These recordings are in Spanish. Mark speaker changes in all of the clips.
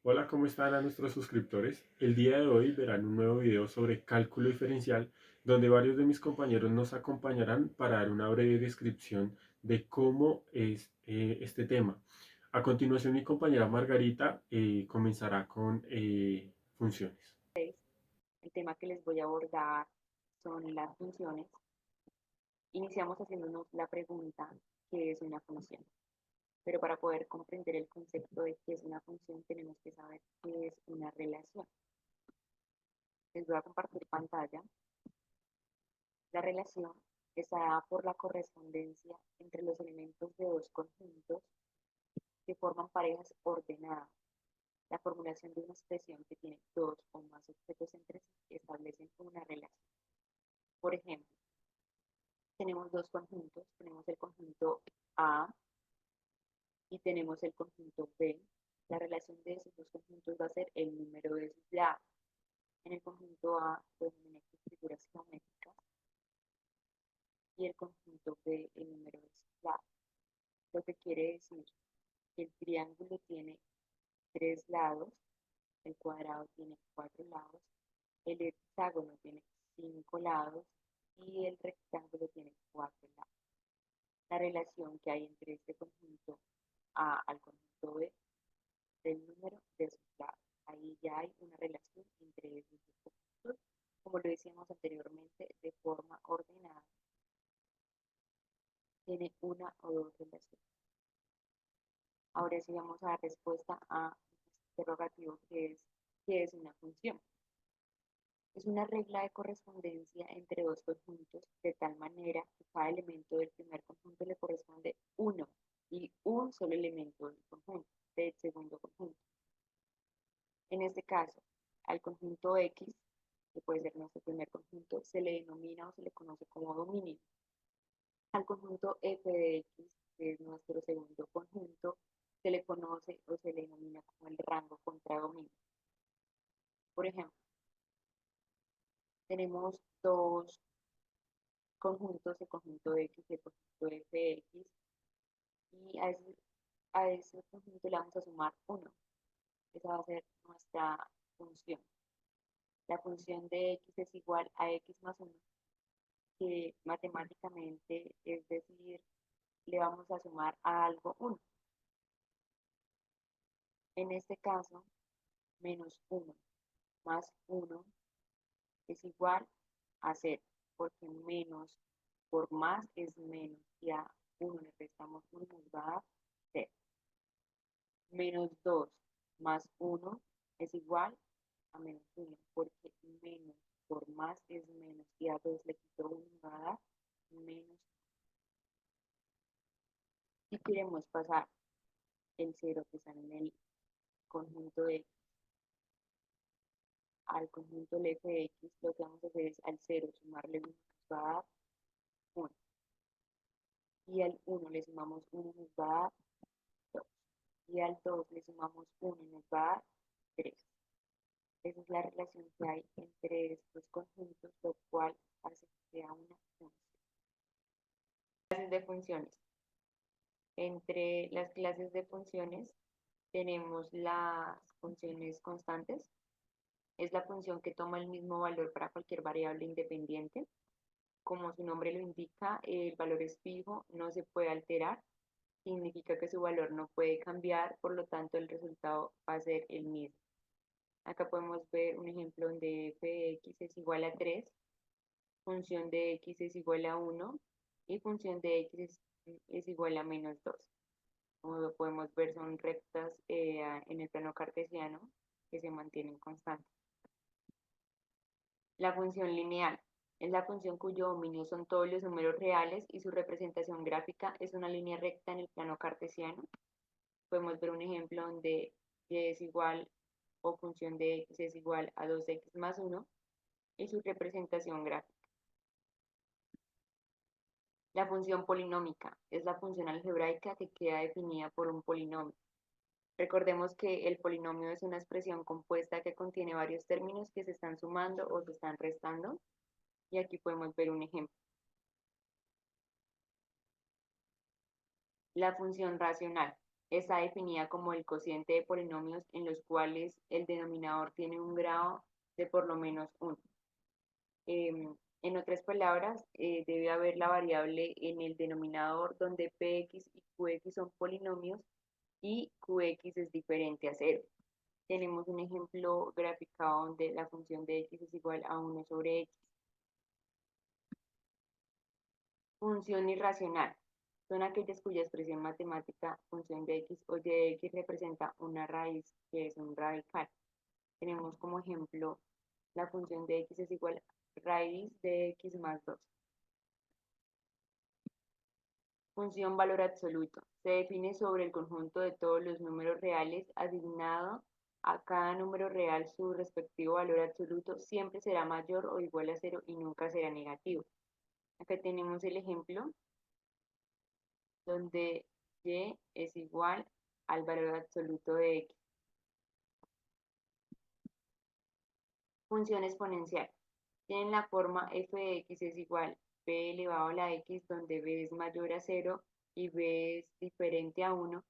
Speaker 1: Hola, ¿cómo están a nuestros suscriptores? El día de hoy verán un nuevo video sobre cálculo diferencial, donde varios de mis compañeros nos acompañarán para dar una breve descripción de cómo es este tema. A continuación, mi compañera Margarita comenzará con funciones.
Speaker 2: El tema que les voy a abordar son las funciones. Iniciamos haciéndonos la pregunta, ¿qué es una función? Pero para poder comprender el concepto de qué es una función, tenemos que saber qué es una relación. Les voy a compartir pantalla. La relación está dada por la correspondencia entre los elementos de dos conjuntos que forman parejas ordenadas. La formulación de una expresión que tiene dos o más objetos entre sí establecen una relación. Por ejemplo, tenemos dos conjuntos, tenemos el conjunto A y tenemos el conjunto B. La relación de esos dos conjuntos va a ser el número de sus lados. En el conjunto A lo denominé con figuras geométricas y el conjunto B el número de sus lados. Lo que quiere decir que el triángulo tiene tres lados, el cuadrado tiene cuatro lados, el hexágono tiene cinco lados y el rectángulo tiene cuatro lados. La relación que hay entre este conjunto A al conjunto B del número de sus lados. Ahí ya hay una relación entre esos dos conjuntos, como lo decíamos anteriormente, de forma ordenada, tiene una o dos relaciones. Ahora sí vamos a dar respuesta a este interrogativo que es ¿qué es una función? Es una regla de correspondencia entre dos conjuntos de tal manera que cada elemento del primer conjunto le corresponde uno y un solo elemento del conjunto, del segundo conjunto. En este caso, al conjunto X, que puede ser nuestro primer conjunto, se le denomina o se le conoce como dominio. Al conjunto f de x, que es nuestro segundo conjunto, se le conoce o se le denomina como el rango contra dominio. Por ejemplo, tenemos dos conjuntos, el conjunto x y el conjunto f de x, y a ese conjunto le vamos a sumar 1. Esa va a ser nuestra función. La función de x es igual a x más 1, que matemáticamente, es decir, le vamos a sumar a algo 1. En este caso, menos 1 más 1 es igual a 0, porque menos por más es menos y a 1 le restamos 1 nos va a dar 0. Menos 2 más 1 es igual a menos 1, porque menos por más es menos y a 2 le quito 1 nos va a dar menos. Si queremos pasar el 0 que está en el conjunto de al conjunto del f de x, lo que vamos a hacer es al 0 sumarle 1 nos va a dar 1. Y al 1 le sumamos 1 nos va a dar 2. Y al 2 le sumamos 1 nos va a dar 3. Esa es la relación que hay entre estos conjuntos, lo cual hace que sea una función. Clases de funciones. Entre las clases de funciones tenemos las funciones constantes. Es la función que toma el mismo valor para cualquier variable independiente. Como su nombre lo indica, el valor es fijo, no se puede alterar, significa que su valor no puede cambiar, por lo tanto el resultado va a ser el mismo. Acá podemos ver un ejemplo donde f de x es igual a 3, función de x es igual a 1 y función de x es igual a menos 2. Como lo podemos ver, son rectas en el plano cartesiano que se mantienen constantes. La función lineal es la función cuyo dominio son todos los números reales y su representación gráfica es una línea recta en el plano cartesiano. Podemos ver un ejemplo donde y es igual o función de x es igual a 2x más 1 y su representación gráfica. La función polinómica es la función algebraica que queda definida por un polinomio. Recordemos que el polinomio es una expresión compuesta que contiene varios términos que se están sumando o se están restando. Y aquí podemos ver un ejemplo. La función racional Está definida como el cociente de polinomios en los cuales el denominador tiene un grado de por lo menos 1. En otras palabras, debe haber la variable en el denominador donde px y qx son polinomios y qx es diferente a 0. Tenemos un ejemplo graficado donde la función de x es igual a 1 sobre x. Función irracional. Son aquellas cuya expresión matemática, función de x o y de x, representa una raíz que es un radical. Tenemos como ejemplo la función de x es igual a raíz de x más 2. Función valor absoluto. Se define sobre el conjunto de todos los números reales asignado a cada número real su respectivo valor absoluto. Siempre será mayor o igual a 0 y nunca será negativo. Acá tenemos el ejemplo donde y es igual al valor absoluto de x. Función exponencial. Tienen la forma f de x es igual b elevado a la x, donde b es mayor a 0 y b es diferente a 1.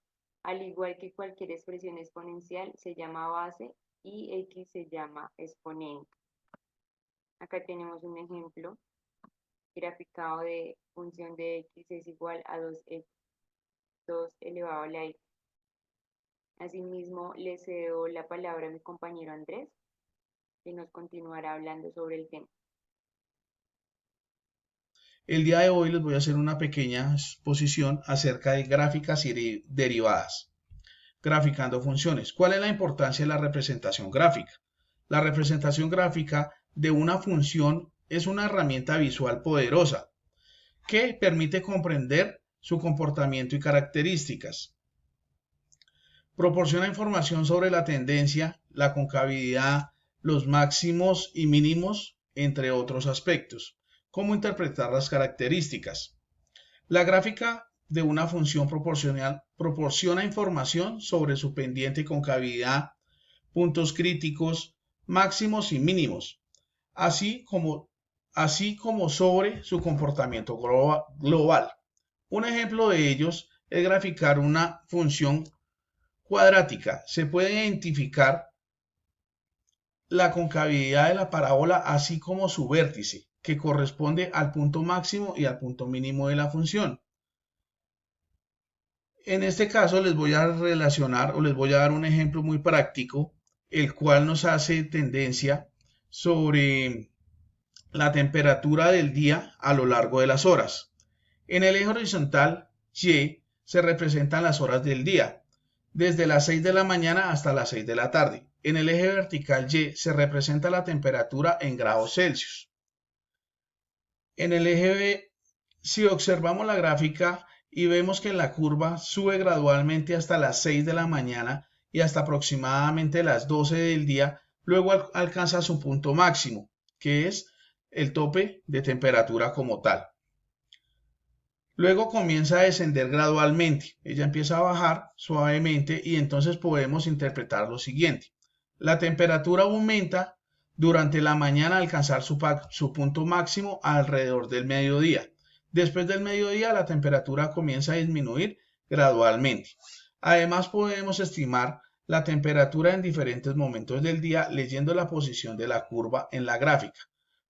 Speaker 2: Al igual que cualquier expresión exponencial, se llama base y x se llama exponente. Acá tenemos un ejemplo graficado de función de x es igual a 2x, 2 elevado a la x. Asimismo, le cedo la palabra a mi compañero Andrés, que nos continuará hablando sobre el tema.
Speaker 3: El día de hoy les voy a hacer una pequeña exposición acerca de gráficas y derivadas, graficando funciones. ¿Cuál es la importancia de la representación gráfica? La representación gráfica de una función es una herramienta visual poderosa que permite comprender su comportamiento y características. Proporciona información sobre la tendencia, la concavidad, los máximos y mínimos, entre otros aspectos. ¿Cómo interpretar las características? La gráfica de una función proporcional proporciona información sobre su pendiente y concavidad, puntos críticos, máximos y mínimos, así como sobre su comportamiento global. Un ejemplo de ellos es graficar una función cuadrática. Se puede identificar la concavidad de la parábola así como su vértice, que corresponde al punto máximo y al punto mínimo de la función. En este caso les voy a relacionar o les voy a dar un ejemplo muy práctico, el cual nos hace tendencia sobre la temperatura del día a lo largo de las horas. En el eje horizontal Y se representan las horas del día, desde las 6 de la mañana hasta las 6 de la tarde. En el eje vertical Y se representa la temperatura en grados Celsius. En el eje B, si observamos la gráfica y vemos que la curva sube gradualmente hasta las 6 de la mañana y hasta aproximadamente las 12 del día, luego alcanza su punto máximo, que es el tope de temperatura como tal. Luego comienza a descender gradualmente, ella empieza a bajar suavemente y entonces podemos interpretar lo siguiente. La temperatura aumenta durante la mañana al alcanzar su punto máximo alrededor del mediodía. Después del mediodía la temperatura comienza a disminuir gradualmente. Además podemos estimar la temperatura en diferentes momentos del día leyendo la posición de la curva en la gráfica.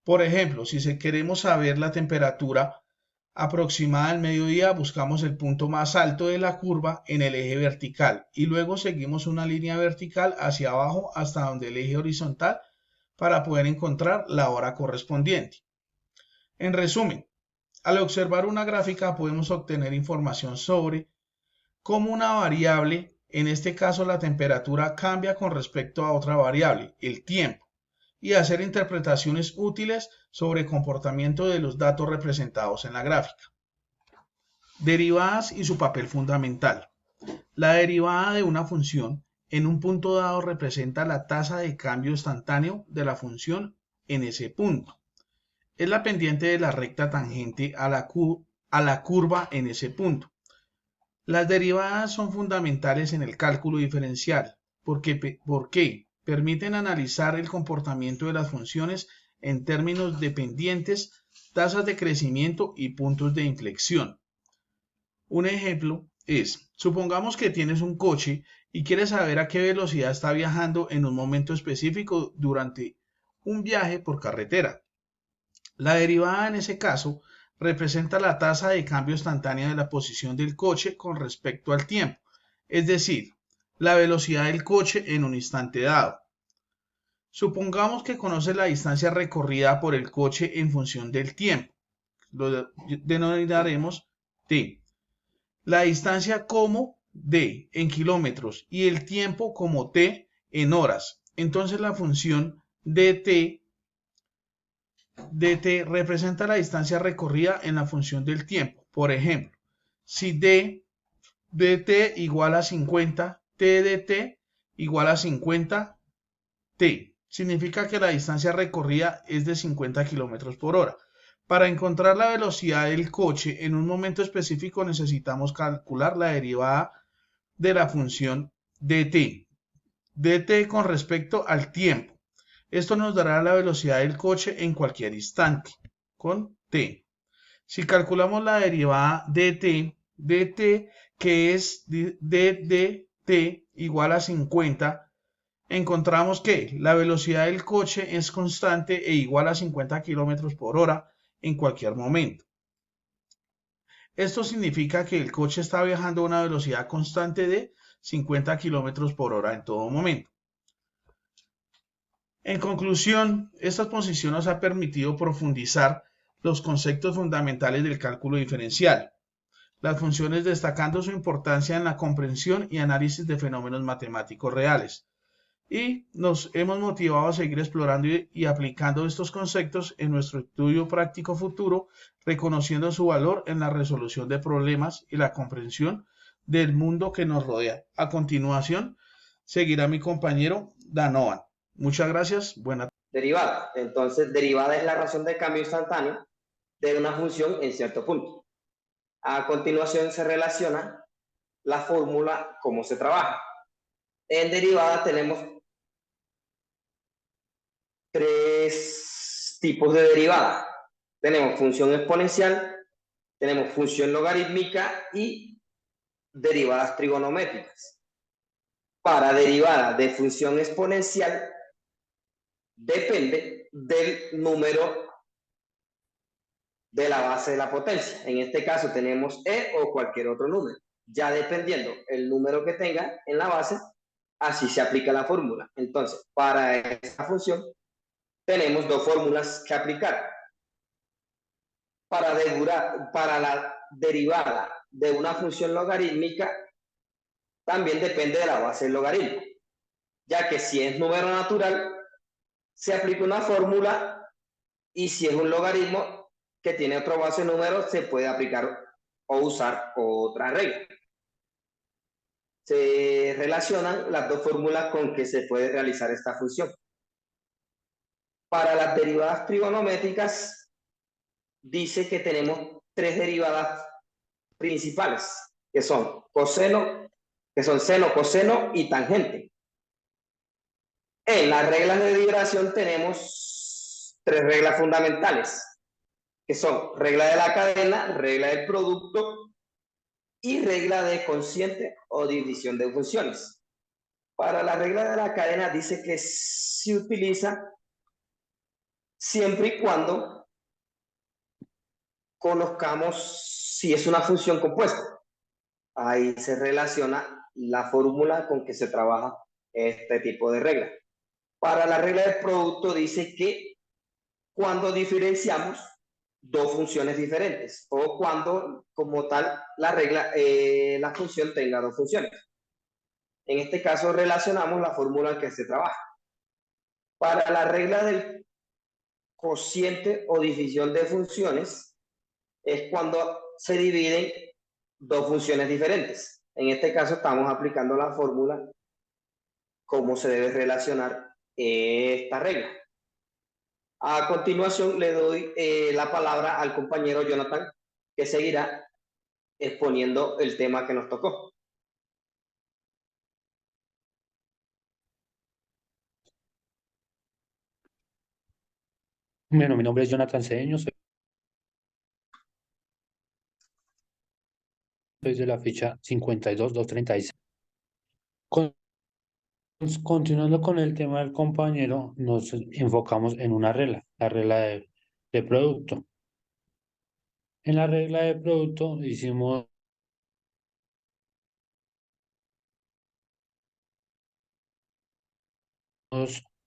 Speaker 3: Por ejemplo, si queremos saber la temperatura aproximada al mediodía, buscamos el punto más alto de la curva en el eje vertical y luego seguimos una línea vertical hacia abajo hasta donde el eje horizontal para poder encontrar la hora correspondiente. En resumen, al observar una gráfica podemos obtener información sobre cómo una variable, en este caso la temperatura, cambia con respecto a otra variable, el tiempo, y hacer interpretaciones útiles sobre el comportamiento de los datos representados en la gráfica. Derivadas y su papel fundamental. La derivada de una función en un punto dado representa la tasa de cambio instantáneo de la función en ese punto. Es la pendiente de la recta tangente a la curva en ese punto. Las derivadas son fundamentales en el cálculo diferencial porque permiten analizar el comportamiento de las funciones en términos de pendientes, tasas de crecimiento y puntos de inflexión. Un ejemplo es, supongamos que tienes un coche y quieres saber a qué velocidad está viajando en un momento específico durante un viaje por carretera. La derivada en ese caso representa la tasa de cambio instantánea de la posición del coche con respecto al tiempo, es decir, la velocidad del coche en un instante dado. Supongamos que conoces la distancia recorrida por el coche en función del tiempo. Lo denominaremos t. La distancia como d en kilómetros y el tiempo como t en horas. Entonces la función dt representa la distancia recorrida en la función del tiempo. Por ejemplo, si dt igual a 50, t dt igual a 50 t. Significa que la distancia recorrida es de 50 kilómetros por hora. Para encontrar la velocidad del coche en un momento específico necesitamos calcular la derivada de la función dt. dt con respecto al tiempo. Esto nos dará la velocidad del coche en cualquier instante, con t. Si calculamos la derivada dt que es ddt igual a 50, encontramos que la velocidad del coche es constante e igual a 50 kilómetros por hora en cualquier momento. Esto significa que el coche está viajando a una velocidad constante de 50 kilómetros por hora en todo momento. En conclusión, esta exposición nos ha permitido profundizar los conceptos fundamentales del cálculo diferencial, las funciones destacando su importancia en la comprensión y análisis de fenómenos matemáticos reales. Y nos hemos motivado a seguir explorando y aplicando estos conceptos en nuestro estudio práctico futuro, reconociendo su valor en la resolución de problemas y la comprensión del mundo que nos rodea. A continuación, seguirá mi compañero Danoan. Muchas gracias. Buenas.
Speaker 4: Derivada. Entonces, derivada es la razón de cambio instantáneo de una función en cierto punto. A continuación se relaciona la fórmula, cómo se trabaja. En derivada tenemos tres tipos de derivada. Tenemos función exponencial, tenemos función logarítmica y derivadas trigonométricas. Para derivada de función exponencial depende del número de la base de la potencia. En este caso tenemos e o cualquier otro número. Ya dependiendo el número que tenga en la base, así se aplica la fórmula. Entonces, para esta función tenemos dos fórmulas que aplicar. Para la derivada de una función logarítmica, también depende de la base del logaritmo, ya que si es número natural, se aplica una fórmula, y si es un logaritmo que tiene otro base número, se puede aplicar o usar otra regla. Se relacionan las dos fórmulas con que se puede realizar esta función. Para las derivadas trigonométricas, dice que tenemos tres derivadas principales, que son seno, coseno y tangente. En las reglas de división tenemos tres reglas fundamentales, que son regla de la cadena, regla del producto y regla de cociente o división de funciones. Para la regla de la cadena dice que se utiliza siempre y cuando conozcamos si es una función compuesta. Ahí se relaciona la fórmula con que se trabaja este tipo de regla. Para la regla del producto dice que cuando diferenciamos dos funciones diferentes o cuando como tal la regla, la función tenga dos funciones. En este caso relacionamos la fórmula en que se trabaja. Para la regla del cociente o división de funciones es cuando se dividen dos funciones diferentes. En este caso estamos aplicando la fórmula cómo se debe relacionar esta regla. A continuación le doy la palabra al compañero Jonathan, que seguirá exponiendo el tema que nos tocó.
Speaker 5: Bueno, mi nombre es Jonathan Cedeño, soy estoy de la ficha 52.236. Continuando con el tema del compañero, nos enfocamos en una regla, la regla de producto. En la regla de producto hicimos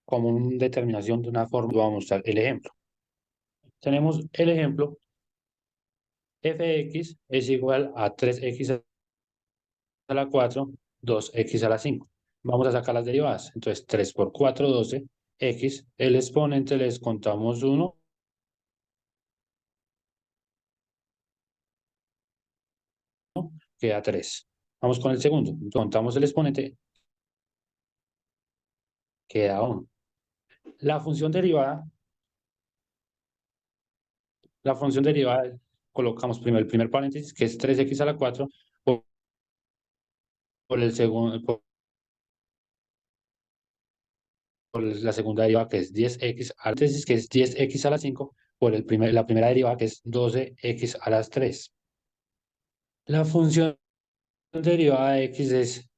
Speaker 5: como una determinación de una forma. Voy a mostrar el ejemplo. Tenemos el ejemplo, fx es igual a 3x a la 4, 2x a la 5. Vamos a sacar las derivadas. Entonces, 3 por 4, 12, x, el exponente le descontamos 1, queda 3. Vamos con el segundo. Contamos el exponente, queda 1. La función derivada, colocamos primero el primer paréntesis, que es 3x a la 4, por el segundo, por la segunda derivada, que es 10x a la 3, que es 10x a la 5, por la primera derivada, que es 12x a las 3. La función derivada de x es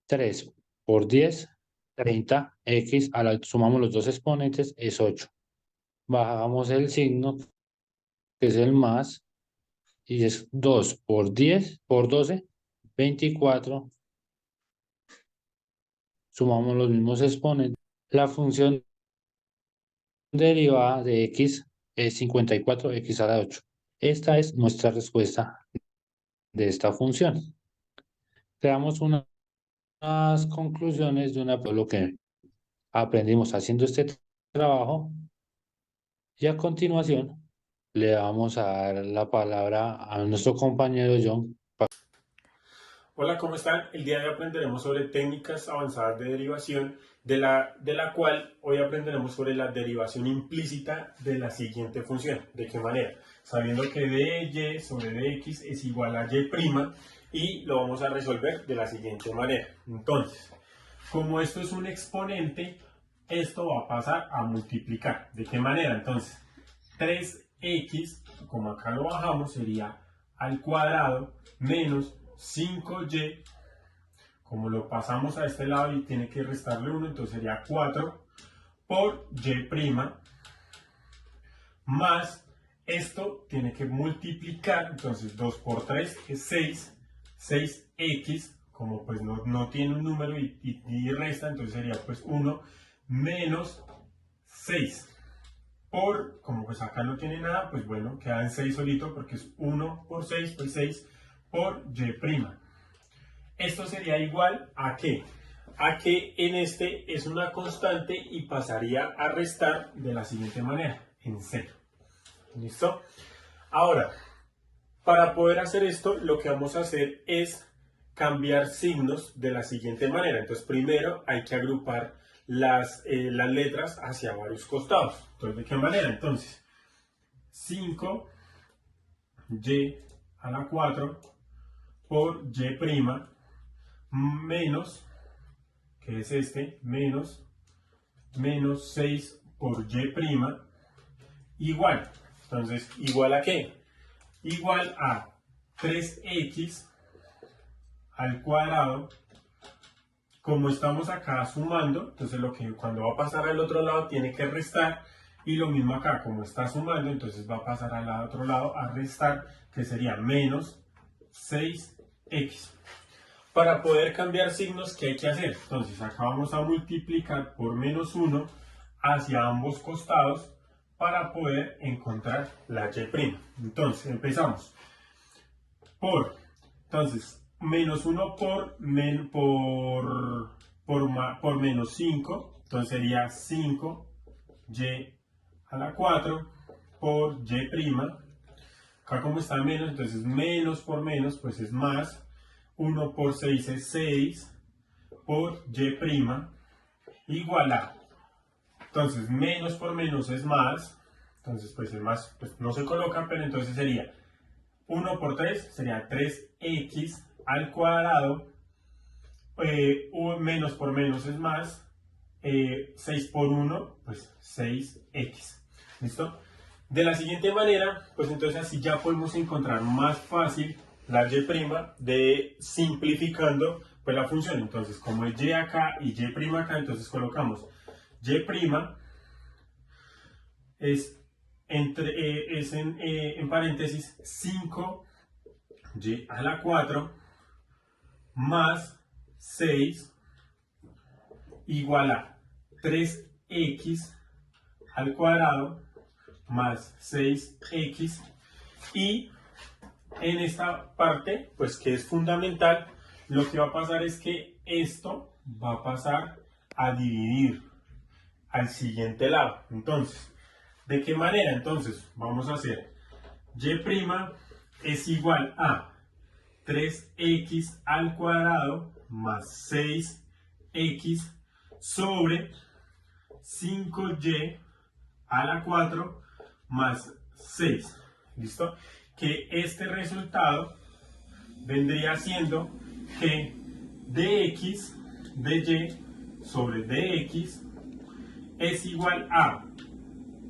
Speaker 5: 3 por 10, 30, x, sumamos los dos exponentes, es 8. Bajamos el signo, que es el más, y es 2 por 10, por 12, 24. Sumamos los mismos exponentes. La función derivada de x es 54x a la 8. Esta es nuestra respuesta de esta función. Creamos unas conclusiones de lo que aprendimos haciendo este trabajo, y a continuación le vamos a dar la palabra a nuestro compañero John.
Speaker 1: Hola, ¿cómo están? El día de hoy aprenderemos sobre técnicas avanzadas de derivación, de la cual hoy aprenderemos sobre la derivación implícita de la siguiente función. ¿De qué manera? Sabiendo que dy sobre dx es igual a y', y lo vamos a resolver de la siguiente manera. Entonces, como esto es un exponente, esto va a pasar a multiplicar. ¿De qué manera? Entonces, 3x, como acá lo bajamos, sería al cuadrado menos 5y, como lo pasamos a este lado y tiene que restarle 1, entonces sería 4 por y', más esto tiene que multiplicar, entonces 2 por 3 es 6, 6x, como pues no tiene un número y resta, entonces sería pues 1 menos 6. Como pues acá no tiene nada, pues bueno, queda en 6 solito porque es 1 por 6, pues 6 por y'. Esto sería igual a ¿qué? A que en este es una constante y pasaría a restar de la siguiente manera, en 0. ¿Listo? Ahora, para poder hacer esto, lo que vamos a hacer es cambiar signos de la siguiente manera. Entonces, primero hay que agrupar las letras hacia varios costados. Entonces, ¿de qué manera? Entonces, 5y a la 4 por y' menos, que es este, menos 6 por y', igual. Entonces, ¿igual a qué? Igual a 3x al cuadrado. Como estamos acá sumando, entonces cuando va a pasar al otro lado tiene que restar, y lo mismo acá, como está sumando, entonces va a pasar al otro lado a restar, que sería menos 6x. Para poder cambiar signos, ¿qué hay que hacer? Entonces acá vamos a multiplicar por menos 1 hacia ambos costados para poder encontrar la y'. Entonces empezamos entonces menos 1 por menos 5, entonces sería 5y a la 4 por y'. Acá como está menos, entonces menos por menos pues es más. 1 por 6 es 6 por y', igual a, entonces menos por menos es más, entonces pues el más pues no se coloca, pero entonces sería 1 por 3 sería 3x al cuadrado, menos por menos es más, 6 por 1 pues 6x. ¿Listo? De la siguiente manera, pues entonces así ya podemos encontrar más fácil la y' de simplificando pues la función. Entonces, como es y acá y y' acá, entonces colocamos y' es, en paréntesis 5y a la 4 más 6 igual a 3x al cuadrado más 6x, y en esta parte, pues que es fundamental, lo que va a pasar es que esto va a pasar a dividir al siguiente lado. Entonces, ¿de qué manera? Entonces, vamos a hacer y' es igual a 3x al cuadrado más 6x sobre 5y a la 4 más 6. ¿Listo? Que este resultado vendría siendo que dx dy sobre dx es igual a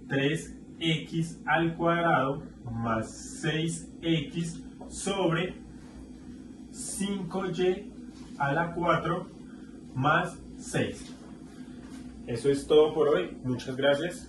Speaker 1: 3x al cuadrado más 6x sobre 5y a la 4 más 6. Eso es todo por hoy. Muchas gracias.